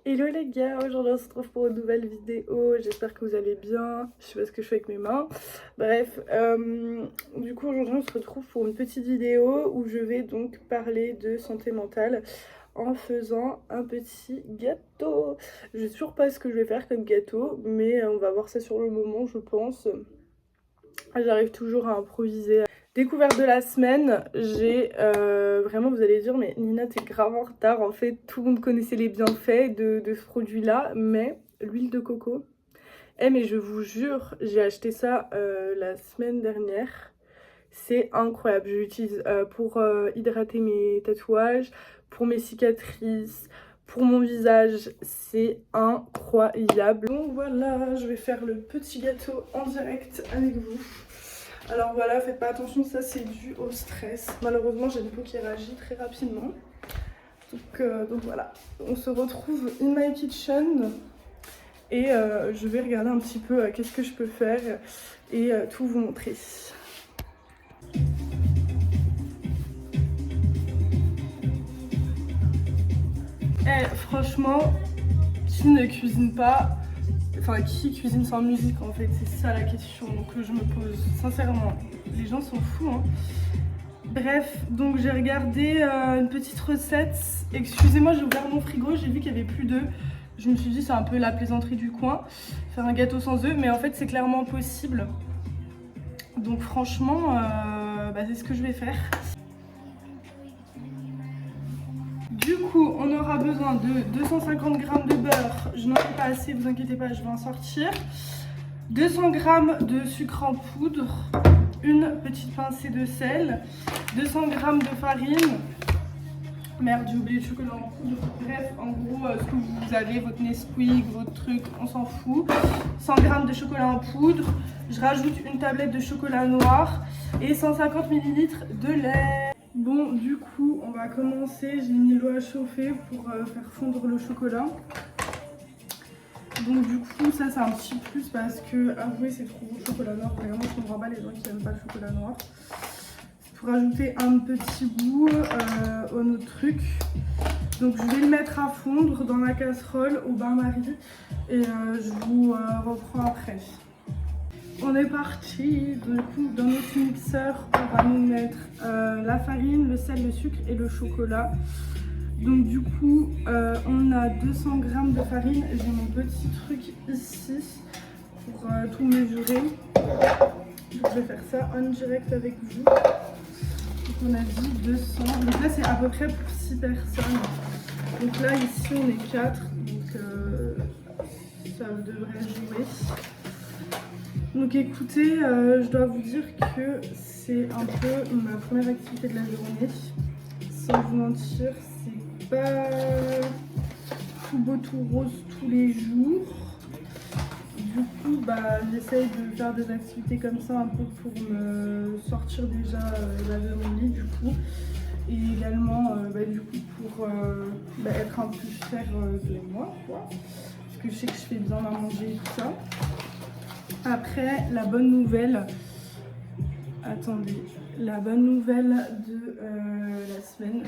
Hello les gars, aujourd'hui on se retrouve pour une nouvelle vidéo, j'espère que vous allez bien, je sais pas ce que je fais avec mes mains, bref, du coup aujourd'hui on se retrouve pour une petite vidéo où je vais donc parler de santé mentale en faisant un petit gâteau. Je sais toujours pas ce que je vais faire comme gâteau, mais on va voir ça sur le moment je pense. J'arrive toujours à improviser. Découverte de la semaine, j'ai vraiment, vous allez dire, mais Nina, t'es grave en retard. En fait, tout le monde connaissait les bienfaits de ce produit-là, mais l'huile de coco. Eh, mais je vous jure, j'ai acheté ça la semaine dernière. C'est incroyable. Je l'utilise pour hydrater mes tatouages, pour mes cicatrices, pour mon visage. C'est incroyable. Donc voilà, je vais faire le petit gâteau en direct avec vous. Alors voilà, faites pas attention, ça c'est dû au stress. Malheureusement, j'ai une peau qui réagit très rapidement. Donc voilà, on se retrouve in my kitchen et je vais regarder un petit peu qu'est-ce que je peux faire et tout vous montrer. Eh, franchement, qui ne cuisine pas? Enfin, qui cuisine sans musique en fait? C'est ça la question que je me pose, sincèrement. Les gens sont fous, hein. Bref, donc j'ai regardé une petite recette. Excusez-moi, j'ai ouvert mon frigo, j'ai vu qu'il n'y avait plus d'œufs. Je me suis dit c'est un peu la plaisanterie du coin, faire un gâteau sans œufs, mais en fait c'est clairement possible. Donc franchement, c'est ce que je vais faire. Du coup, on aura besoin de 250 g de beurre. Je n'en ai pas assez, vous inquiétez pas, je vais en sortir. 200 g de sucre en poudre, une petite pincée de sel, 200 g de farine. Merde, j'ai oublié le chocolat en poudre. Bref, en gros, ce que vous avez, votre Nesquik, votre truc, on s'en fout. 100 g de chocolat en poudre. Je rajoute une tablette de chocolat noir et 150 ml de lait. Bon, du coup, on va commencer. J'ai mis l'eau à chauffer pour faire fondre le chocolat. Donc du coup, ça c'est un petit plus parce que, avouez, c'est trop bon le chocolat noir. Vraiment, je comprends pas les gens qui n'aiment pas le chocolat noir. Pour ajouter un petit goût au notre truc. Donc je vais le mettre à fondre dans la casserole au bain-marie et je vous reprends après. On est parti. Du coup, dans notre mixeur, on va nous mettre la farine, le sel, le sucre et le chocolat. Donc du coup, on a 200 g de farine. J'ai mon petit truc ici pour tout mesurer. Donc, je vais faire ça en direct avec vous. Donc on a dit 200. Donc là, c'est à peu près pour 6 personnes. Donc là, ici, on est 4. Donc ça devrait jouer. Donc écoutez, je dois vous dire que c'est un peu ma première activité de la journée. Sans vous mentir, c'est pas tout beau, tout rose tous les jours. Du coup, j'essaye de faire des activités comme ça un peu pour me sortir déjà de mon lit du coup. Et également du coup pour être un peu fière de moi, quoi. Parce que je sais que je fais bien à manger et tout ça. Après, la bonne nouvelle, attendez, la bonne nouvelle de la semaine,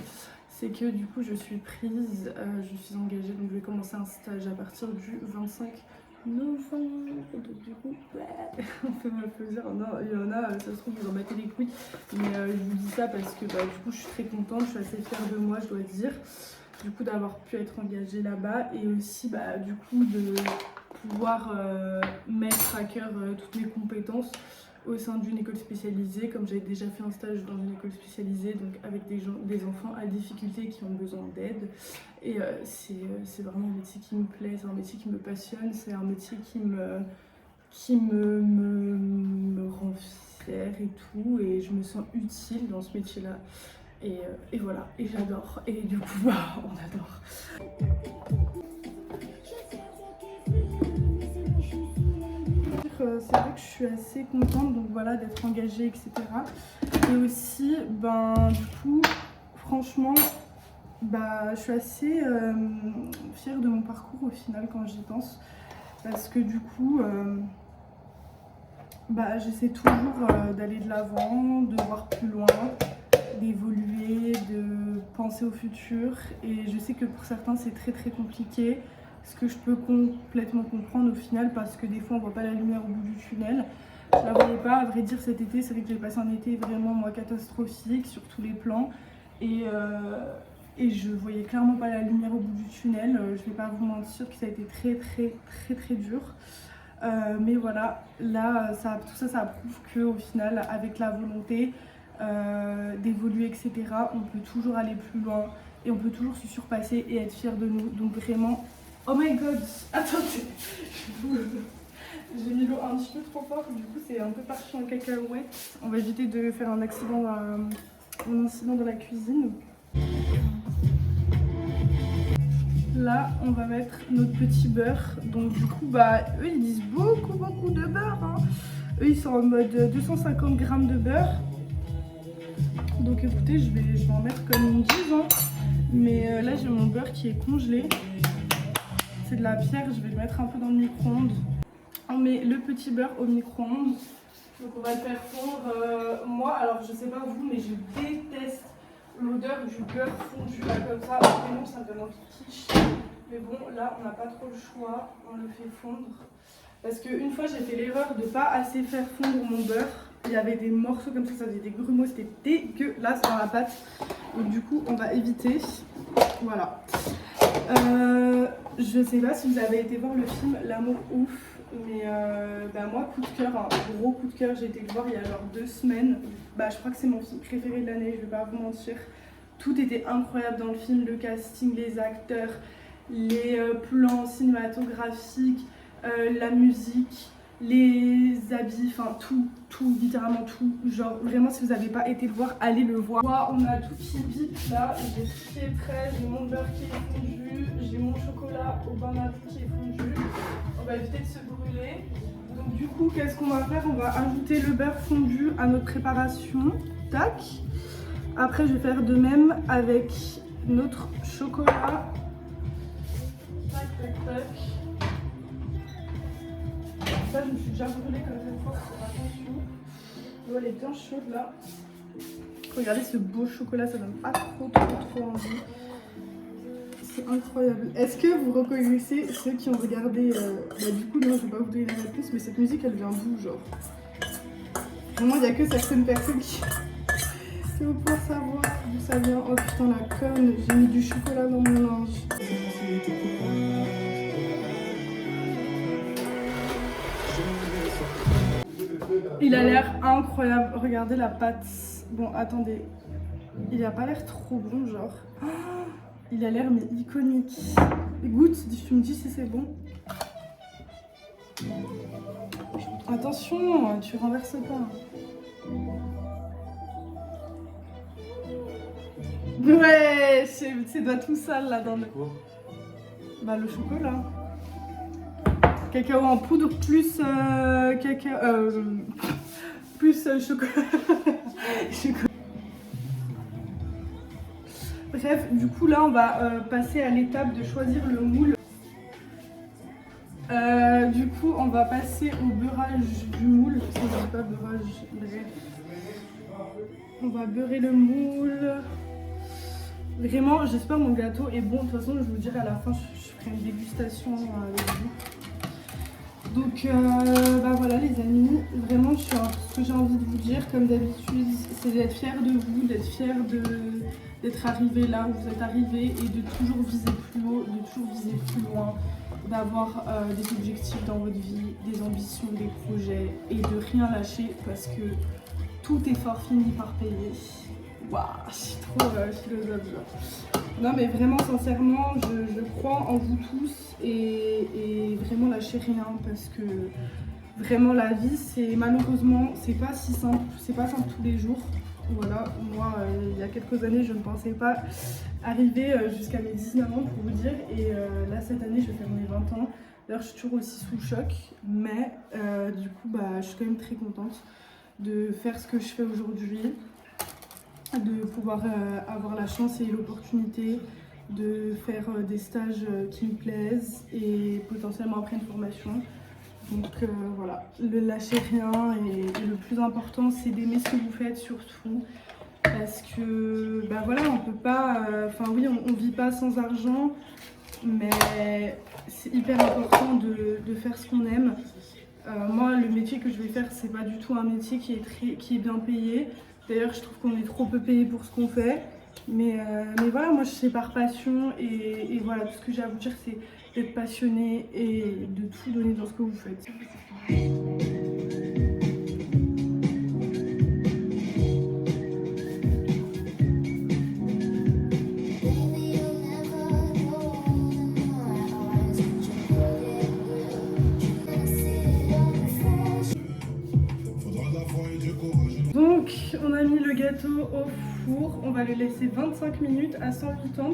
c'est que du coup je suis prise, je suis engagée, donc je vais commencer un stage à partir du 25 novembre. Donc du coup, on peut m'applaudir. Non, il y en a, ça se trouve, vous en battez les couilles, mais je vous dis ça parce que du coup je suis très contente, je suis assez fière de moi, je dois dire, du coup d'avoir pu être engagée là-bas et aussi du coup de pouvoir mettre à cœur toutes mes compétences au sein d'une école spécialisée, comme j'avais déjà fait un stage dans une école spécialisée, donc avec des enfants à difficulté qui ont besoin d'aide. Et c'est vraiment un métier qui me plaît, c'est un métier qui me passionne, c'est un métier qui me rend fière et tout, et je me sens utile dans ce métier-là. Et voilà, et j'adore, et du coup, on adore. C'est vrai que je suis assez contente donc voilà d'être engagée, etc. Et aussi du coup franchement je suis assez fière de mon parcours au final quand j'y pense, parce que du coup j'essaie toujours d'aller de l'avant, de voir plus loin, d'évoluer, de penser au futur, et je sais que pour certains c'est très très compliqué. Ce que je peux complètement comprendre au final, parce que des fois on voit pas la lumière au bout du tunnel. Je la voyais pas, à vrai dire, cet été. C'est vrai que j'ai passé un été vraiment moi catastrophique sur tous les plans. Et je voyais clairement pas la lumière au bout du tunnel. Je vais pas vous mentir que ça a été très dur. Mais voilà, là, tout ça, ça prouve qu'au final, avec la volonté d'évoluer, etc., on peut toujours aller plus loin et on peut toujours se surpasser et être fier de nous. Donc vraiment, oh my god, attendez, j'ai mis l'eau un petit peu trop fort, du coup c'est un peu parti en cacahuète. On va éviter de faire un accident dans la cuisine. Là, on va mettre notre petit beurre. Donc du coup, bah, eux, ils disent beaucoup de beurre. Hein. Eux, ils sont en mode 250 g de beurre. Donc écoutez, je vais en mettre comme une dizaine. Mais là, j'ai mon beurre qui est congelé. C'est de la pierre, je vais le mettre un peu dans le micro-ondes. On met le petit beurre au micro-ondes. Donc on va le faire fondre. Moi, alors je sais pas vous, mais je déteste l'odeur du beurre fondu là comme ça. Vraiment, ça me donne envie de quiche. Mais bon, là, on n'a pas trop le choix. On le fait fondre. Parce qu'une fois, j'ai fait l'erreur de pas assez faire fondre mon beurre. Il y avait des morceaux comme ça faisait des grumeaux. C'était dégueulasse dans la pâte. Donc du coup, on va éviter. Voilà. Je sais pas si vous avez été voir le film L'amour ouf. Mais bah moi, coup de cœur, un gros coup de cœur, j'ai été le voir il y a genre 2 semaines. Bah, je crois que c'est mon film préféré de l'année, je vais pas vous mentir. Tout était incroyable dans le film, le casting, les acteurs, les plans cinématographiques, la musique, les habits, enfin tout, littéralement tout. Genre vraiment, si vous n'avez pas été le voir, allez le voir. Moi, on a tout qui bip là, j'ai tout qui est prêt, j'ai mon beurre qui est fondu, j'ai mon chocolat au bain marie qui est fondu. On va éviter de se brûler. Donc du coup, qu'est-ce qu'on va faire? On va ajouter le beurre fondu à notre préparation. Tac. Après, je vais faire de même avec notre chocolat. Tac. Ça, je me suis déjà brûlée comme cette fois, faut faire attention. L'eau, elle est bien chaude là. Regardez ce beau chocolat, ça donne pas trop envie. C'est incroyable. Est-ce que vous reconnaissez ceux qui ont regardé du coup, non, je vais pas vous donner la réponse, mais cette musique, elle vient d'où, genre? Vraiment, il n'y a que certaines personnes qui vont pouvoir savoir d'où ça vient. Oh putain, la conne, j'ai mis du chocolat dans mon linge. Il a l'air incroyable. Regardez la pâte. Bon, attendez. Il a pas l'air trop bon, genre. Oh, il a l'air mais iconique. Goûte, tu me dis si c'est bon. Attention, tu renverses pas. Ouais, c'est doit tout sale là dans le. Bah le chocolat. Cacao en poudre plus chocolat. Bref, du coup là on va passer à l'étape de choisir le moule. Du coup on va passer au beurrage du moule. Ça je dis pas beurrage, bref. On va beurrer le moule. Vraiment, j'espère mon gâteau est bon. De toute façon, je vous dirai à la fin, je ferai une dégustation avec vous. Donc, bah voilà les amis, vraiment ce que j'ai envie de vous dire, comme d'habitude, c'est d'être fier de vous, d'être fier d'être arrivé là où vous êtes arrivé et de toujours viser plus haut, de toujours viser plus loin, d'avoir des objectifs dans votre vie, des ambitions, des projets et de rien lâcher parce que tout effort finit par payer. Waouh, je suis trop philosophe genre. Non mais vraiment sincèrement, je crois en vous tous et vraiment lâchez rien parce que vraiment la vie c'est malheureusement c'est pas si simple, c'est pas simple tous les jours. Voilà, moi il y a quelques années je ne pensais pas arriver jusqu'à mes 19 ans pour vous dire et là cette année je vais faire mes 20 ans. D'ailleurs je suis toujours aussi sous le choc mais du coup bah, je suis quand même très contente de faire ce que je fais aujourd'hui. De pouvoir avoir la chance et l'opportunité de faire des stages qui me plaisent et potentiellement après une formation. Donc voilà, ne lâchez rien et le plus important c'est d'aimer ce que vous faites surtout parce que bah voilà on peut pas, enfin oui on vit pas sans argent, mais c'est hyper important de faire ce qu'on aime. Moi, le métier que je vais faire, c'est pas du tout un métier qui est bien payé. D'ailleurs, je trouve qu'on est trop peu payé pour ce qu'on fait. Mais voilà, moi je sais par passion et voilà, tout ce que j'ai à vous dire, c'est d'être passionné et de tout donner dans ce que vous faites. Donc on a mis le gâteau au four, on va le laisser 25 minutes à 180.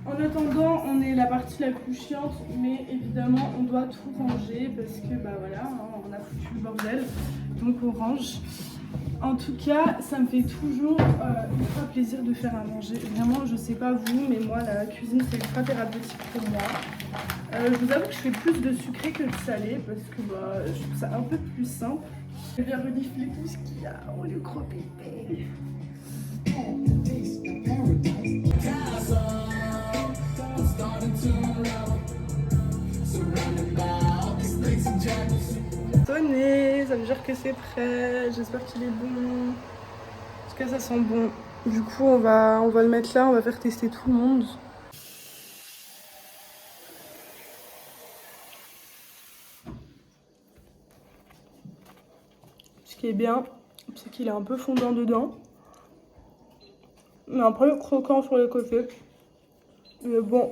En attendant, on est la partie la plus chiante, mais évidemment on doit tout ranger parce que bah voilà, hein, on a foutu le bordel, donc on range. En tout cas, ça me fait toujours ultra plaisir de faire à manger. Vraiment, je sais pas vous, mais moi la cuisine c'est ultra thérapeutique pour moi. Je vous avoue que je fais plus de sucré que de salé parce que bah, je trouve ça un peu plus simple. Je vais renifler tout ce qu'il y a, on le croqueter. Sonné, ça veut dire que c'est prêt. J'espère qu'il est bon. En tout cas, ça sent bon. Du coup, on va le mettre là, on va faire tester tout le monde. Ce qui est bien, c'est qu'il est un peu fondant dedans, mais un peu croquant sur les côtés. Mais bon.